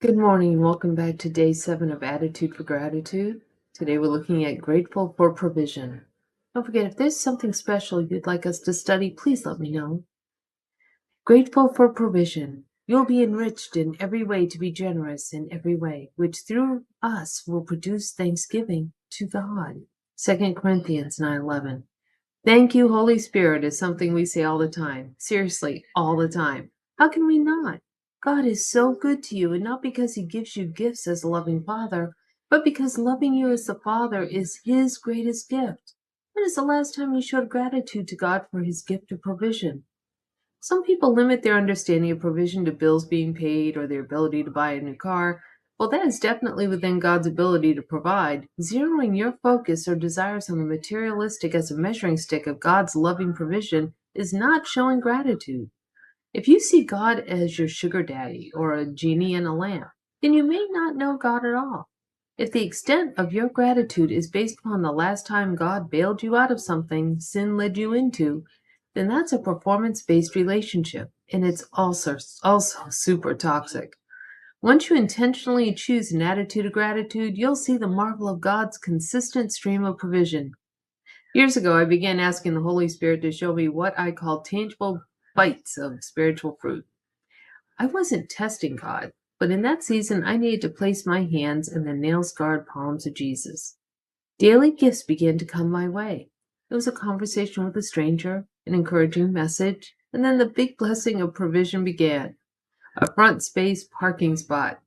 Good morning and welcome back to day 7 of Attitude for Gratitude. Today we're looking at grateful for provision. Don't forget, if there's something special you'd like us to study, please let me know. Grateful for provision. You'll be enriched in every way to be generous in every way, which through us will produce thanksgiving to God. 2 Corinthians 9:11. Thank you, Holy Spirit, is something we say all the time. Seriously, all the time. How can we not? God is so good to you, and not because he gives you gifts as a loving father, but because loving you as the Father is his greatest gift. When is the last time you showed gratitude to God for his gift of provision? Some people limit their understanding of provision to bills being paid or their ability to buy a new car. Well, that is definitely within God's ability to provide. Zeroing your focus or desires on the materialistic as a measuring stick of God's loving provision is not showing gratitude. If you see God as your sugar daddy or a genie in a lamp, then you may not know God at all. If the extent of your gratitude is based upon the last time God bailed you out of something sin led you into, then that's a performance-based relationship, and it's also super toxic. Once you intentionally choose an attitude of gratitude, you'll see the marvel of God's consistent stream of provision. Years ago, I began asking the Holy Spirit to show me what I call tangible bites of spiritual fruit. I wasn't testing God, but in that season, I needed to place my hands in the nail-scarred palms of Jesus. Daily gifts began to come my way. It was a conversation with a stranger, an encouraging message, and then the big blessing of provision began. A front space parking spot.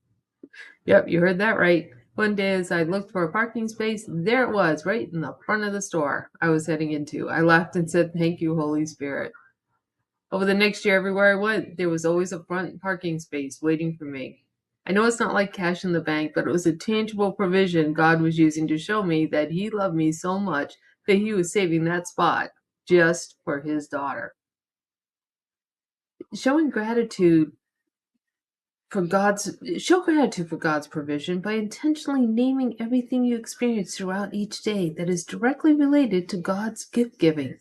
Yep, you heard that right. One day as I looked for a parking space, there it was, right in the front of the store I was heading into. I laughed and said, "Thank you, Holy Spirit." Over the next year, everywhere I went, there was always a front parking space waiting for me. I know it's not like cash in the bank, but it was a tangible provision God was using to show me that he loved me so much that he was saving that spot just for his daughter. Showing gratitude show gratitude for God's provision by intentionally naming everything you experience throughout each day that is directly related to God's gift giving.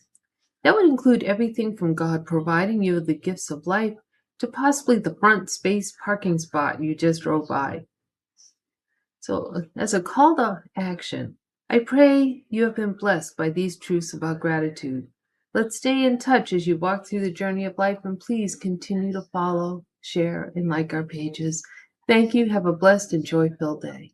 That would include everything from God providing you with the gifts of life to possibly the front space parking spot you just drove by. So, as a call to action, I pray you have been blessed by these truths about gratitude. Let's stay in touch as you walk through the journey of life, and please continue to follow, share, and like our pages. Thank you. Have a blessed and joy filled day.